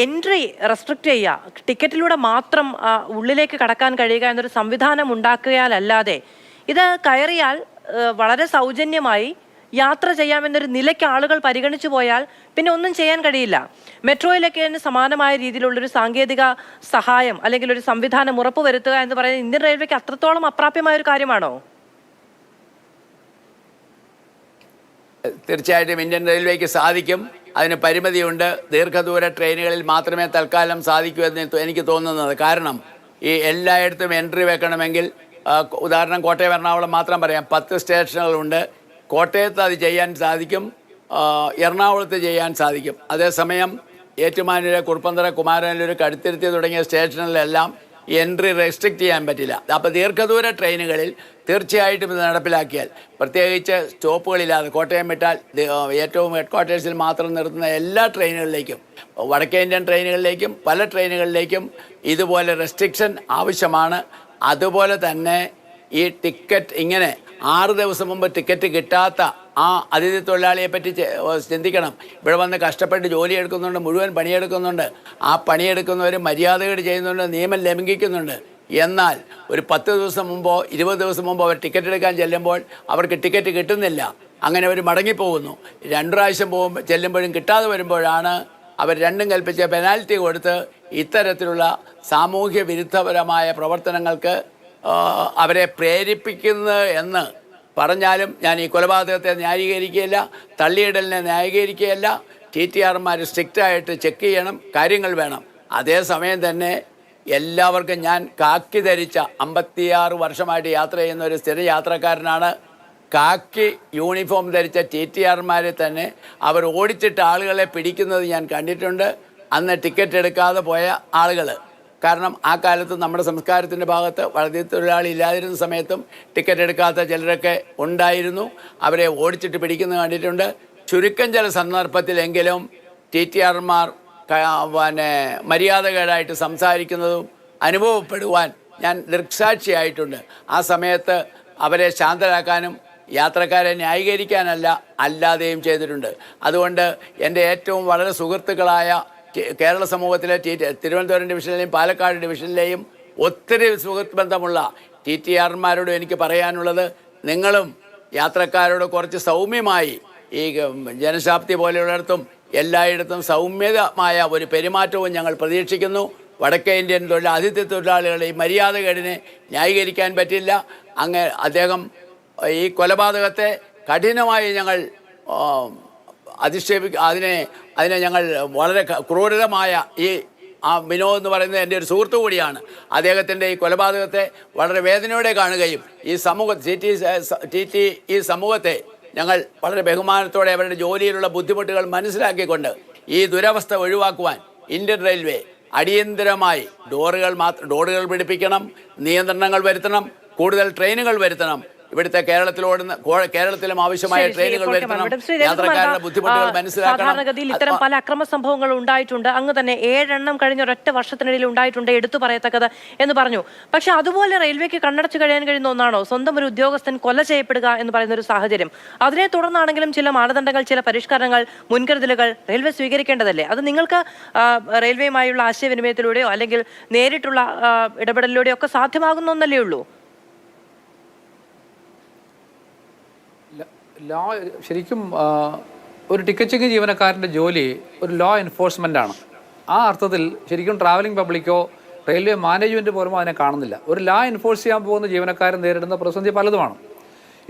എൻട്രി റെസ്ട്രിക്റ്റ് ചെയ്യുക, ടിക്കറ്റിലൂടെ മാത്രം ഉള്ളിലേക്ക് കടക്കാൻ കഴിയുക എന്നൊരു സംവിധാനം ഉണ്ടാക്കിയാലല്ലാതെ ഇത് കയറിയാൽ വളരെ സൗജന്യമായി യാത്ര ചെയ്യാമെന്നൊരു നിലയ്ക്ക് ആളുകൾ പരിഗണിച്ചു പോയാൽ പിന്നെ ഒന്നും ചെയ്യാൻ കഴിയില്ല. മെട്രോയിലൊക്കെ സമാനമായ രീതിയിലുള്ളൊരു സാങ്കേതിക സഹായം അല്ലെങ്കിൽ ഒരു സംവിധാനം ഉറപ്പുവരുത്തുക എന്ന് പറയുന്നത് ഇന്ത്യൻ റെയിൽവേക്ക് അത്രത്തോളം അപ്രാപ്യമായ ഒരു കാര്യമാണോ? തീർച്ചയായിട്ടും ഇന്ത്യൻ റെയിൽവേക്ക് സാധിക്കും. അതിന് പരിമിതിയുണ്ട്. ദീർഘദൂര ട്രെയിനുകളിൽ മാത്രമേ തൽക്കാലം സാധിക്കൂ എന്ന് എനിക്ക് തോന്നുന്നത്. കാരണം ഈ എല്ലായിടത്തും എൻട്രി വെക്കണമെങ്കിൽ, ഉദാഹരണം കോട്ടയം എറണാകുളം മാത്രം പറയാം, 10 സ്റ്റേഷനുകളുണ്ട്. കോട്ടയത്ത് അത് ചെയ്യാൻ സാധിക്കും, എറണാകുളത്ത് ചെയ്യാൻ സാധിക്കും. അതേസമയം ഏറ്റുമാനൂര്, കുറുപ്പന്തറ, കുമാരനല്ലൂർ, കടുത്തിരുത്തി തുടങ്ങിയ സ്റ്റേഷനുകളിലെല്ലാം എൻട്രി റെസ്ട്രിക്റ്റ് ചെയ്യാൻ പറ്റില്ല. അപ്പോൾ ദീർഘദൂര ട്രെയിനുകളിൽ തീർച്ചയായിട്ടും ഇത് നടപ്പിലാക്കിയാൽ, പ്രത്യേകിച്ച് സ്റ്റോപ്പുകളില്ലാതെ കോട്ടയം വിട്ടാൽ ഏറ്റവും ഹെഡ് ക്വാർട്ടേഴ്സിൽ മാത്രം നിർത്തുന്ന എല്ലാ ട്രെയിനുകളിലേക്കും, വടക്കേ ഇന്ത്യൻ ട്രെയിനുകളിലേക്കും പല ട്രെയിനുകളിലേക്കും ഇതുപോലെ റെസ്ട്രിക്ഷൻ ആവശ്യമാണ്. അതുപോലെ തന്നെ ഈ ടിക്കറ്റ് ഇങ്ങനെ 6 ദിവസം മുമ്പ് ടിക്കറ്റ് കിട്ടാത്ത ആ അതിഥി തൊഴിലാളിയെ പറ്റി ചിന്തിക്കണം. ഇവിടെ വന്ന് കഷ്ടപ്പെട്ട് ജോലി എടുക്കുന്നുണ്ട്, മുഴുവൻ പണിയെടുക്കുന്നുണ്ട്. ആ പണിയെടുക്കുന്നവർ മര്യാദകൾ ചെയ്യുന്നുണ്ട്, നിയമം ലംഘിക്കുന്നുണ്ട്. എന്നാൽ ഒരു 10 ദിവസം മുമ്പോ 20 ദിവസം മുമ്പോ അവർ ടിക്കറ്റ് എടുക്കാൻ ചെല്ലുമ്പോൾ അവർക്ക് ടിക്കറ്റ് കിട്ടുന്നില്ല. അങ്ങനെ അവർ മടങ്ങിപ്പോകുന്നു. 2 പ്രാവശ്യം ചെല്ലുമ്പോഴും കിട്ടാതെ വരുമ്പോഴാണ് അവർ രണ്ടും കൽപ്പിച്ച് പെനാൽറ്റി കൊടുത്ത് ഇത്തരത്തിലുള്ള സാമൂഹ്യ വിരുദ്ധപരമായ പ്രവർത്തനങ്ങൾക്ക് അവരെ പ്രേരിപ്പിക്കുന്നത് എന്ന് പറഞ്ഞാലും ഞാൻ ഈ കൊലപാതകത്തെ ന്യായീകരിക്കുകയില്ല, തള്ളിയിടലിനെ ന്യായീകരിക്കുകയല്ല. TTRമാർ സ്ട്രിക്റ്റായിട്ട് ചെക്ക് ചെയ്യണം, കാര്യങ്ങൾ വേണം. അതേസമയം തന്നെ എല്ലാവർക്കും, ഞാൻ കാക്കി ധരിച്ച 56 വർഷമായിട്ട് യാത്ര ചെയ്യുന്ന ഒരു സ്ഥിര യാത്രക്കാരനാണ്. കാക്കി യൂണിഫോം ധരിച്ച TTRമാരെ തന്നെ അവർ ഓടിച്ചിട്ട് ആളുകളെ പിടിക്കുന്നത് ഞാൻ കണ്ടിട്ടുണ്ട്. അന്ന് ടിക്കറ്റ് എടുക്കാതെ പോയ ആളുകൾ. കാരണം ആ കാലത്ത് നമ്മുടെ സംസ്കാരത്തിൻ്റെ ഭാഗത്ത് വളരെ തൊഴിലാളി ഇല്ലാതിരുന്ന സമയത്തും ടിക്കറ്റ് എടുക്കാത്ത ചിലരൊക്കെ ഉണ്ടായിരുന്നു. അവരെ ഓടിച്ചിട്ട് പിടിക്കുന്നത് കണ്ടിട്ടുണ്ട്. ചുരുക്കം ചില സന്ദർഭത്തിലെങ്കിലും TTRമാർ മര്യാദകേടായിട്ട് സംസാരിക്കുന്നതും അനുഭവപ്പെടുവാൻ ഞാൻ ദൃക്സാക്ഷിയായിട്ടുണ്ട്. ആ സമയത്ത് അവരെ ശാന്തരാക്കാനും യാത്രക്കാരെ ന്യായീകരിക്കാനല്ല, അല്ലാതെയും ചെയ്തിട്ടുണ്ട്. അതുകൊണ്ട് എൻ്റെ ഏറ്റവും വളരെ സുഹൃത്തുക്കളായ കേരള സമൂഹത്തിലെ തിരുവനന്തപുരം ഡിവിഷനിലെയും പാലക്കാട് ഡിവിഷനിലെയും ഒത്തിരി സുഹൃത്ത് ബന്ധമുള്ള TTRമാരോട് എനിക്ക് പറയാനുള്ളത്, നിങ്ങളും യാത്രക്കാരോട് കുറച്ച് സൗമ്യമായി, ഈ ജനശാബ്ദി പോലെയുള്ളിടത്തും എല്ലായിടത്തും സൗമ്യമായ ഒരു പെരുമാറ്റവും ഞങ്ങൾ പ്രതീക്ഷിക്കുന്നു. വടക്കേ ഇന്ത്യൻ അതിഥി തൊഴിലാളികളുടെ ഈ മര്യാദകേടിനെ ന്യായീകരിക്കാൻ പറ്റില്ല. അദ്ദേഹം ഈ കൊലപാതകത്തെ കഠിനമായി ഞങ്ങൾ അതിനെ ഞങ്ങൾ വളരെ ക്രൂരമായ വിനോദ് എന്ന് പറയുന്നത് എൻ്റെ ഒരു സുഹൃത്തു കൂടിയാണ്. അദ്ദേഹത്തിൻ്റെ ഈ കൊലപാതകത്തെ വളരെ വേദനയോടെ കാണുകയും ഈ സമൂഹത്തെ ഞങ്ങൾ വളരെ ബഹുമാനത്തോടെ അവരുടെ ജോലിയിലുള്ള ബുദ്ധിമുട്ടുകൾ മനസ്സിലാക്കിക്കൊണ്ട് ഈ ദുരവസ്ഥ ഒഴിവാക്കുവാൻ ഇന്ത്യൻ റെയിൽവേ അടിയന്തരമായി ഡോറുകൾ പിടിപ്പിക്കണം, നിയന്ത്രണങ്ങൾ വരുത്തണം, കൂടുതൽ ട്രെയിനുകൾ വരുത്തണം. ഇവിടുത്തെ കേരളത്തിലും ആവശ്യമായ ട്രെയിനുകൾ വരുത്തണം. യാത്രക്കാരുടെ ബുദ്ധിമുട്ടുകൾ മനസ്സിലാക്കണം. സാധാരണഗതിയിൽ ഇത്തരം പല അക്രമ സംഭവങ്ങൾ ഉണ്ടായിട്ടുണ്ട്. അങ്ങ് തന്നെ 7 എണ്ണം കഴിഞ്ഞ ഒരൊറ്റ വർഷത്തിനിടയിൽ ഉണ്ടായിട്ടുണ്ട്, എടുത്തു പറയത്തക്കത് എന്ന് പറഞ്ഞു. പക്ഷെ അതുപോലെ റെയിൽവേക്ക് കണ്ണടച്ചു കഴിയാൻ കഴിയുന്ന ഒന്നാണോ സ്വന്തം ഒരു ഉദ്യോഗസ്ഥൻ കൊല ചെയ്യപ്പെടുക എന്ന് പറയുന്ന ഒരു സാഹചര്യം? അതിനെ തുടർന്നാണെങ്കിലും ചില മാനദണ്ഡങ്ങൾ, ചില പരിഷ്കരണങ്ങൾ, മുൻകരുതലുകൾ റെയിൽവേ സ്വീകരിക്കേണ്ടതല്ലേ? അത് നിങ്ങൾക്ക് റെയിൽവേയുമായുള്ള ആശയവിനിമയത്തിലൂടെയോ അല്ലെങ്കിൽ നേരിട്ടുള്ള ഇടപെടലിലൂടെയോ ഒക്കെ സാധ്യമാകുന്ന ഒന്നല്ലേ ഉള്ളൂ? ശരിക്കും ഒരു ടിക്കറ്റ് ചെക്കിംഗ് ജീവനക്കാരൻ്റെ ജോലി ഒരു ലോ എൻഫോഴ്സ്മെൻ്റ് ആണ്. ആ അർത്ഥത്തിൽ ശരിക്കും ട്രാവലിംഗ് പബ്ലിക്കോ റെയിൽവേ മാനേജ്മെൻറ്റ് പോലും അതിനെ കാണുന്നില്ല. ഒരു ലോ എൻഫോഴ്സ് ചെയ്യാൻ പോകുന്ന ജീവനക്കാരൻ നേരിടുന്ന പ്രതിസന്ധി പലതുമാണ്.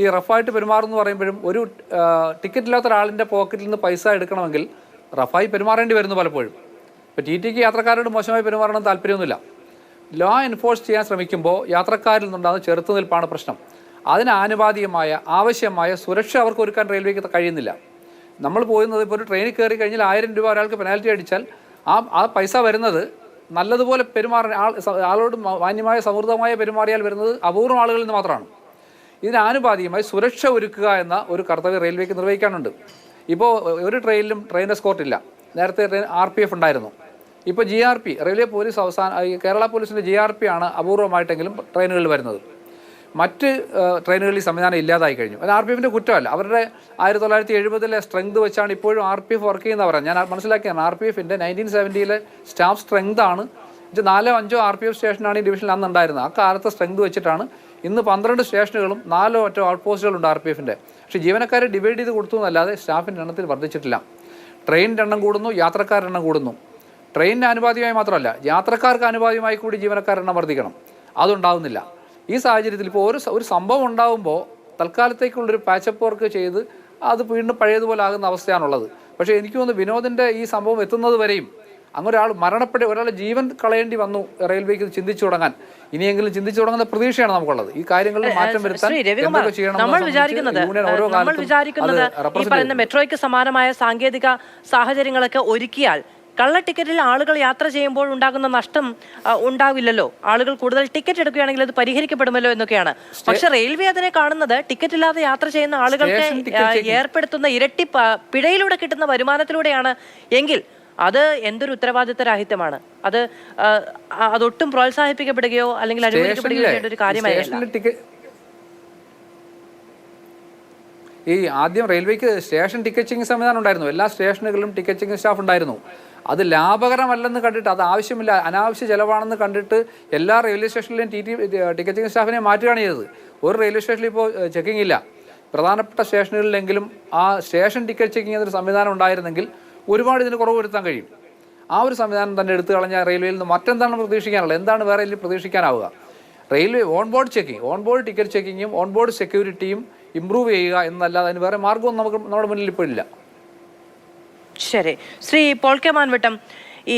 ഈ റഫായിട്ട് പെരുമാറുമെന്ന് പറയുമ്പോഴും ഒരു ടിക്കറ്റ് ഇല്ലാത്ത ഒരാളിൻ്റെ പോക്കറ്റിൽ നിന്ന് പൈസ എടുക്കണമെങ്കിൽ റഫായി പെരുമാറേണ്ടി വരുന്നു പലപ്പോഴും. ഇപ്പോൾ TTക്ക് യാത്രക്കാരോട് മോശമായി പെരുമാറണം താല്പര്യമൊന്നുമില്ല. ലോ എൻഫോഴ്സ് ചെയ്യാൻ ശ്രമിക്കുമ്പോൾ യാത്രക്കാരിൽ നിന്നുണ്ടാകുന്ന ചെറുത്തുനിൽപ്പാണ് പ്രശ്നം. അതിന് ആനുപാതികമായ ആവശ്യമായ സുരക്ഷ അവർക്ക് ഒരുക്കാൻ റെയിൽവേക്ക് കഴിയുന്നില്ല. നമ്മൾ പോകുന്നത് ഇപ്പോൾ ഒരു ട്രെയിനിൽ കയറി കഴിഞ്ഞാൽ 1000 രൂപ ഒരാൾക്ക് പെനാൽറ്റി അടിച്ചാൽ ആ പൈസ വരുന്നത് നല്ലതുപോലെ പെരുമാറാൻ ആളോട് മാന്യമായ സൗഹൃദമായ പെരുമാറിയാൽ വരുന്നത് അപൂർവം ആളുകളിൽ നിന്ന് മാത്രമാണ്. ഇതിന് ആനുപാതികമായി സുരക്ഷ ഒരുക്കുക എന്ന ഒരു കർത്തവ്യം റെയിൽവേക്ക് നിർവഹിക്കാനുണ്ട്. ഇപ്പോൾ ഒരു ട്രെയിനിലും ട്രെയിൻ എസ്കോർട്ട് ഇല്ല. നേരത്തെ RPF ഉണ്ടായിരുന്നു. ഇപ്പോൾ GRP, റെയിൽവേ പോലീസ് കേരള പോലീസിൻ്റെ GRP ആണ് അപൂർവമായിട്ടെങ്കിലും ട്രെയിനുകളിൽ വരുന്നത്. മറ്റ് ട്രെയിനുകളിൽ സംവിധാനം ഇല്ലാതായി കഴിഞ്ഞു. അത് RPFൻ്റെ കുറ്റമല്ല. അവരുടെ 1970 സ്ട്രെങ്ത് വെച്ചാണ് ഇപ്പോഴും RPF വർക്ക് ചെയ്യുന്നവരാണ്. ഞാൻ മനസ്സിലാക്കിയാണ് RPFൻ്റെ 1970 സ്റ്റാഫ് സ്ട്രെങ്ത് ആണ്. 4-5 RPF സ്റ്റേഷനാണ് ഈ ഡിവിഷനിൽ അന്ന് ഉണ്ടായിരുന്നത്. ആ കാലത്തെ സ്ട്രെങ്ത് വെച്ചിട്ടാണ് ഇന്ന് 12 സ്റ്റേഷനുകളും 4 മറ്റോ ഔട്ട്പോസ്റ്റുകളുണ്ട് RPFൻ്റെ. പക്ഷേ ജീവനക്കാരെ ഡിവൈഡ് ചെയ്ത് കൊടുത്തു എന്നല്ലാതെ സ്റ്റാഫിൻ്റെ എണ്ണത്തിൽ വർദ്ധിച്ചിട്ടില്ല. ട്രെയിനിൻ്റെ എണ്ണം കൂടുന്നു, യാത്രക്കാരുടെ എണ്ണം കൂടുന്നു. ട്രെയിനിന് ആനുപാതികമായി മാത്രമല്ല, യാത്രക്കാർക്ക് ആനുപാതികമായി കൂടി ജീവനക്കാരുടെ എണ്ണം വർദ്ധിക്കണം. അതുണ്ടാവുന്നില്ല. ഈ സാഹചര്യത്തിൽ ഇപ്പോൾ ഒരു സംഭവം ഉണ്ടാകുമ്പോൾ തൽക്കാലത്തേക്കുള്ളൊരു പാച്ചപ്പ് വർക്ക് ചെയ്ത് അത് വീണ്ടും പഴയതുപോലെ ആകുന്ന അവസ്ഥയാണുള്ളത്. പക്ഷേ എനിക്ക് തോന്നുന്നു വിനോദിൻ്റെ ഈ സംഭവം എത്തുന്നത് വരെയും അങ്ങൊരാൾ ഒരാളുടെ ജീവൻ കളയേണ്ടി വന്നു റെയിൽവേക്ക് ചിന്തിച്ചു തുടങ്ങാൻ. ഇനിയെങ്കിലും ചിന്തിച്ചു തുടങ്ങുന്ന പ്രതീക്ഷയാണ് നമുക്കുള്ളത്. ഈ കാര്യങ്ങളിൽ മാറ്റം വരുത്താൻ നമ്മൾ വിചാരിക്കുന്നത് ഈ പറയുന്ന മെട്രോയ്ക്ക് സമാനമായ സാങ്കേതിക സാഹചര്യങ്ങളൊക്കെ ഒരുക്കിയാൽ കള്ള ടിക്കറ്റിൽ ആളുകൾ യാത്ര ചെയ്യുമ്പോൾ ഉണ്ടാകുന്ന നഷ്ടം ഉണ്ടാവില്ലല്ലോ. ആളുകൾ കൂടുതൽ ടിക്കറ്റ് എടുക്കുകയാണെങ്കിൽ അത് പരിഹരിക്കപ്പെടുമല്ലോ എന്നൊക്കെയാണ്. പക്ഷെ റെയിൽവേ അതിനെ കാണുന്നത് ടിക്കറ്റ് ഇല്ലാതെ യാത്ര ചെയ്യുന്ന ആളുകൾക്ക് ഏർപ്പെടുത്തുന്ന ഇരട്ടി പിഴയിലൂടെ കിട്ടുന്ന വരുമാനത്തിലൂടെയാണ് എങ്കിൽ അത് എന്തൊരു ഉത്തരവാദിത്ത രാഹിത്യമാണ്. അതൊട്ടും പ്രോത്സാഹിപ്പിക്കപ്പെടുകയോ അല്ലെങ്കിൽ അനുവദിക്കപ്പെടുകയോ ചെയ്യേണ്ട ഒരു കാര്യമായില്ല. ഈ ആദ്യം റെയിൽവേക്ക് സ്റ്റേഷൻ ടിക്കറ്റ് ചെക്കിംഗ് സംവിധാനം ഉണ്ടായിരുന്നു. എല്ലാ സ്റ്റേഷനുകളിലും ടിക്കറ്റ് ചെക്കിംഗ് സ്റ്റാഫ് ഉണ്ടായിരുന്നു. അത് ലാഭകരമല്ലെന്ന് കണ്ടിട്ട്, അത് ആവശ്യമില്ല, അനാവശ്യ ചെലവാണെന്ന് കണ്ടിട്ട് എല്ലാ റെയിൽവേ സ്റ്റേഷനിലെയും ടിക്കറ്റ് ചെക്കിംഗ് സ്റ്റാഫിനെ മാറ്റുകയാണ് ചെയ്തത്. ഒരു റെയിൽവേ സ്റ്റേഷനിൽ ഇപ്പോൾ ചെക്കിംഗ് ഇല്ല. പ്രധാനപ്പെട്ട സ്റ്റേഷനുകളിലെങ്കിലും ആ സ്റ്റേഷൻ ടിക്കറ്റ് ചെക്കിംഗ് എന്നൊരു സംവിധാനം ഉണ്ടായിരുന്നെങ്കിൽ ഒരുപാട് ഇതിന് കുറവ് വരുത്താൻ കഴിയും. ആ ഒരു സംവിധാനം തന്നെ എടുത്തു കളഞ്ഞ റെയിൽവേയിൽ നിന്ന് മറ്റെന്താണ് പ്രതീക്ഷിക്കാനുള്ളത്? എന്താണ് വേറെ ഇതിൽ പ്രതീക്ഷിക്കാനാവുക? Railway onboard checking, onboard ticket ചെക്കിങ്ങും ഓൺബോർഡ് സെക്യൂരിറ്റിയും ഇംപ്രൂവ് ചെയ്യുക എന്നല്ലാതെ അതിന് വേറെ മാർഗമൊന്നും നമ്മുടെ മുന്നിൽ ഇപ്പോൾ ഇല്ല. ശരി, ശ്രീ പോൾ കെ മാൻവട്ടം, ഈ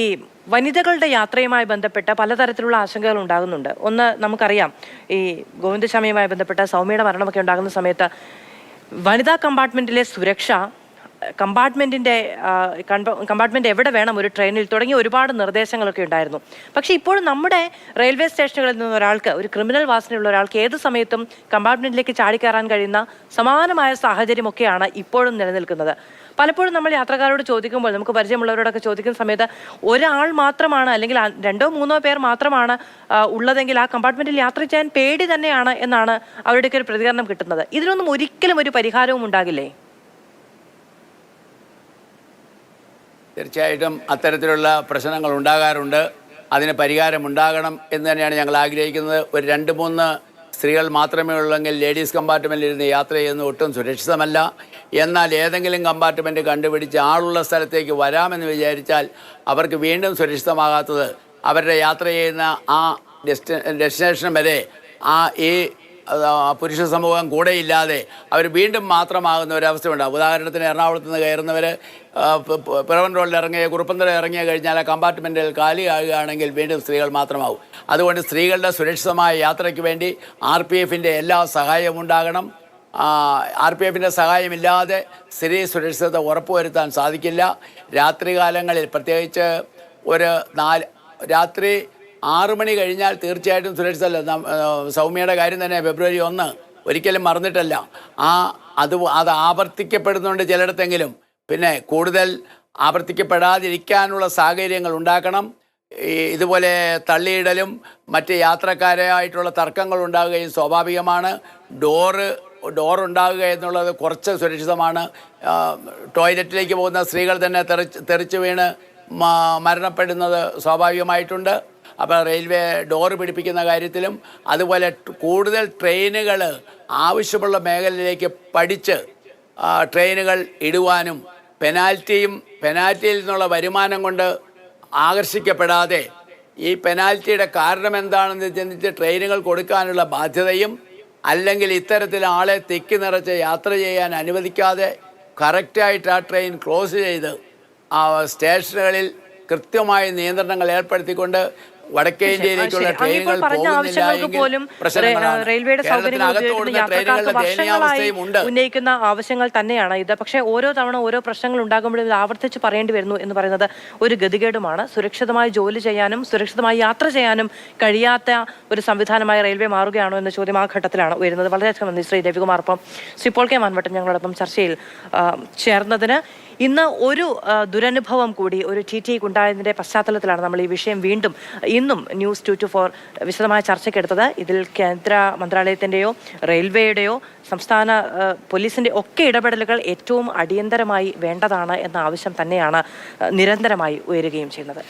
വനിതകളുടെ യാത്രയുമായി ബന്ധപ്പെട്ട പലതരത്തിലുള്ള ആശങ്കകൾ ഉണ്ടാകുന്നുണ്ട്. ഒന്ന്, നമുക്കറിയാം, ഈ ഗോവിന്ദസ്വാമിയുമായി ബന്ധപ്പെട്ട സൗമ്യയുടെ മരണമൊക്കെ ഉണ്ടാകുന്ന സമയത്ത് വനിതാ കമ്പാർട്ട്മെന്റിലെ സുരക്ഷ, കമ്പാർട്ട്മെന്റ് എവിടെ വേണം ഒരു ട്രെയിനിൽ തുടങ്ങിയ ഒരുപാട് നിർദ്ദേശങ്ങളൊക്കെ ഉണ്ടായിരുന്നു. പക്ഷേ ഇപ്പോഴും നമ്മുടെ റെയിൽവേ സ്റ്റേഷനുകളിൽ നിന്ന് ഒരാൾക്ക്, ഒരു ക്രിമിനൽ വാസനയുള്ള ഒരാൾക്ക് ഏത് സമയത്തും കമ്പാർട്ട്മെന്റിലേക്ക് ചാടിക്കയറാൻ കഴിയുന്ന സമാനമായ സാഹചര്യമൊക്കെയാണ് ഇപ്പോഴും നിലനിൽക്കുന്നത്. പലപ്പോഴും നമ്മൾ യാത്രക്കാരോട് ചോദിക്കുമ്പോൾ, നമുക്ക് പരിചയമുള്ളവരോടൊക്കെ ചോദിക്കുന്ന സമയത്ത് ഒരാൾ മാത്രമാണ് അല്ലെങ്കിൽ 2-3 പേർ മാത്രമാണ് ഉള്ളതെങ്കിൽ ആ കമ്പാർട്ട്മെന്റിൽ യാത്ര ചെയ്യാൻ പേടി തന്നെയാണ് എന്നാണ് അവരുടെയൊക്കെ ഒരു പ്രതികരണം കിട്ടുന്നത്. ഇതിനൊന്നും ഒരിക്കലും ഒരു പരിഹാരവും ഉണ്ടാകില്ലേ? തീർച്ചയായിട്ടും അത്തരത്തിലുള്ള പ്രശ്നങ്ങൾ ഉണ്ടാകാറുണ്ട്. അതിന് പരിഹാരമുണ്ടാകണം എന്ന് തന്നെയാണ് ഞങ്ങൾ ആഗ്രഹിക്കുന്നത്. ഒരു 2-3 സ്ത്രീകൾ മാത്രമേ ഉള്ളെങ്കിൽ ലേഡീസ് കമ്പാർട്ട്മെൻറ്റിൽ ഇരുന്ന് യാത്ര ചെയ്യുന്നത് ഒട്ടും സുരക്ഷിതമല്ല. എന്നാൽ ഏതെങ്കിലും കമ്പാർട്ട്മെൻറ്റ് കണ്ടുപിടിച്ച് ആളുള്ള സ്ഥലത്തേക്ക് വരാമെന്ന് വിചാരിച്ചാൽ അവർക്ക് വീണ്ടും സുരക്ഷിതമാകാത്തത് അവരുടെ യാത്ര ചെയ്യുന്ന ആ ഡെസ്റ്റിനേഷൻ വരെ ഈ പുരുഷ സമൂഹം കൂടെയില്ലാതെ അവർ വീണ്ടും മാത്രമാകുന്ന ഒരവസ്ഥയുണ്ടാകും. ഉദാഹരണത്തിന് എറണാകുളത്ത് നിന്ന് കയറുന്നവർ പിറവൻ റോഡിൽ ഇറങ്ങിയ, കുറുപ്പന്തറ ഇറങ്ങിയ കഴിഞ്ഞാൽ ആ കമ്പാർട്ട്മെൻറ്റിൽ കാലിയാകുകയാണെങ്കിൽ വീണ്ടും സ്ത്രീകൾ മാത്രമാവും. അതുകൊണ്ട് സ്ത്രീകളുടെ സുരക്ഷിതമായ യാത്രയ്ക്ക് വേണ്ടി RPFൻ്റെ എല്ലാ സഹായവും ഉണ്ടാകണം. RPFൻ്റെ സഹായമില്ലാതെ സ്ത്രീ സുരക്ഷിതത ഉറപ്പുവരുത്താൻ സാധിക്കില്ല. രാത്രികാലങ്ങളിൽ പ്രത്യേകിച്ച് രാത്രി 6 മണി കഴിഞ്ഞാൽ തീർച്ചയായിട്ടും സുരക്ഷിതമല്ല. സൗമ്യയുടെ കാര്യം തന്നെ ഫെബ്രുവരി 1 ഒരിക്കലും മറന്നിട്ടല്ല. അത് ആവർത്തിക്കപ്പെടുന്നുണ്ട് ചിലയിടത്തെങ്കിലും. പിന്നെ കൂടുതൽ ആവർത്തിക്കപ്പെടാതിരിക്കാനുള്ള സാഹചര്യങ്ങൾ ഉണ്ടാക്കണം. ഇതുപോലെ തള്ളിയിടലും മറ്റ് യാത്രക്കാരായിട്ടുള്ള തർക്കങ്ങൾ ഉണ്ടാകുകയും സ്വാഭാവികമാണ്. ഡോർ ഉണ്ടാകുക എന്നുള്ളത് കുറച്ച് സുരക്ഷിതമാണ്. ടോയ്ലറ്റിലേക്ക് പോകുന്ന സ്ത്രീകൾ തന്നെ തെറിച്ച് വീണ് മരണപ്പെടുന്നത് സ്വാഭാവികമായിട്ടുണ്ട്. അപ്പോൾ റെയിൽവേ ഡോറ് പിടിപ്പിക്കുന്ന കാര്യത്തിലും അതുപോലെ കൂടുതൽ ട്രെയിനുകൾ ആവശ്യമുള്ള മേഖലയിലേക്ക് പഠിച്ച് ട്രെയിനുകൾ ഇടുവാനും പെനാൽറ്റിയിൽ നിന്നുള്ള വരുമാനം കൊണ്ട് ആകർഷിക്കപ്പെടാതെ ഈ പെനാൽറ്റിയുടെ കാരണം എന്താണെന്ന് ചിന്തിച്ച് ട്രെയിനുകൾ കൊടുക്കാനുള്ള ബാധ്യതയും, അല്ലെങ്കിൽ ഇത്തരത്തിൽ ആളെ തിക്കി നിറച്ച് യാത്ര ചെയ്യാൻ അനുവദിക്കാതെ കറക്റ്റായിട്ട് ആ ട്രെയിൻ ക്ലോസ് ചെയ്ത് സ്റ്റേഷനുകളിൽ കൃത്യമായ നിയന്ത്രണങ്ങൾ ഏർപ്പെടുത്തിക്കൊണ്ട് വടക്കേ ഇന്ത്യയിലേക്കുള്ള ട്രെയിനുകൾ ഉന്നയിക്കുന്ന ആവശ്യങ്ങൾ തന്നെയാണ് ഇത്. പക്ഷേ ഓരോ തവണ ഓരോ പ്രശ്നങ്ങൾ ഉണ്ടാകുമ്പോഴും ഇത് ആവർത്തിച്ച് പറയേണ്ടി വരുന്നു എന്ന് പറയുന്നത് ഒരു ഗതികേടുമാണ്. സുരക്ഷിതമായി ജോലി ചെയ്യാനും സുരക്ഷിതമായി യാത്ര ചെയ്യാനും കഴിയാത്ത ഒരു സംവിധാനമായി റെയിൽവേ മാറുകയാണോ എന്ന ചോദ്യം ആ ഘട്ടത്തിലാണ് ഉയരുന്നത്. വളരെയധികം നന്ദി ശ്രീ രവികുമാർ. ഒപ്പം ശ്രീ പോൾ കെ മാൻവട്ടം ഞങ്ങളോടൊപ്പം ചർച്ചയിൽ ചേർന്നതിന്. ഇന്ന് ഒരു ദുരനുഭവം കൂടി ഒരു TT ഉണ്ടായതിൻ്റെ പശ്ചാത്തലത്തിലാണ് നമ്മൾ ഈ വിഷയം വീണ്ടും ഇന്നും ന്യൂസ് 224 വിശദമായ ചർച്ചയ്ക്കെടുത്തത്. ഇതിൽ കേന്ദ്ര മന്ത്രാലയത്തിൻ്റെയോ റെയിൽവേയുടെയോ സംസ്ഥാന പോലീസിൻ്റെ ഒക്കെ ഇടപെടലുകൾ ഏറ്റവും അടിയന്തരമായി വേണ്ടതാണ് എന്ന ആവശ്യം തന്നെയാണ് നിരന്തരമായി ഉയരുകയും ചെയ്യുന്നത്.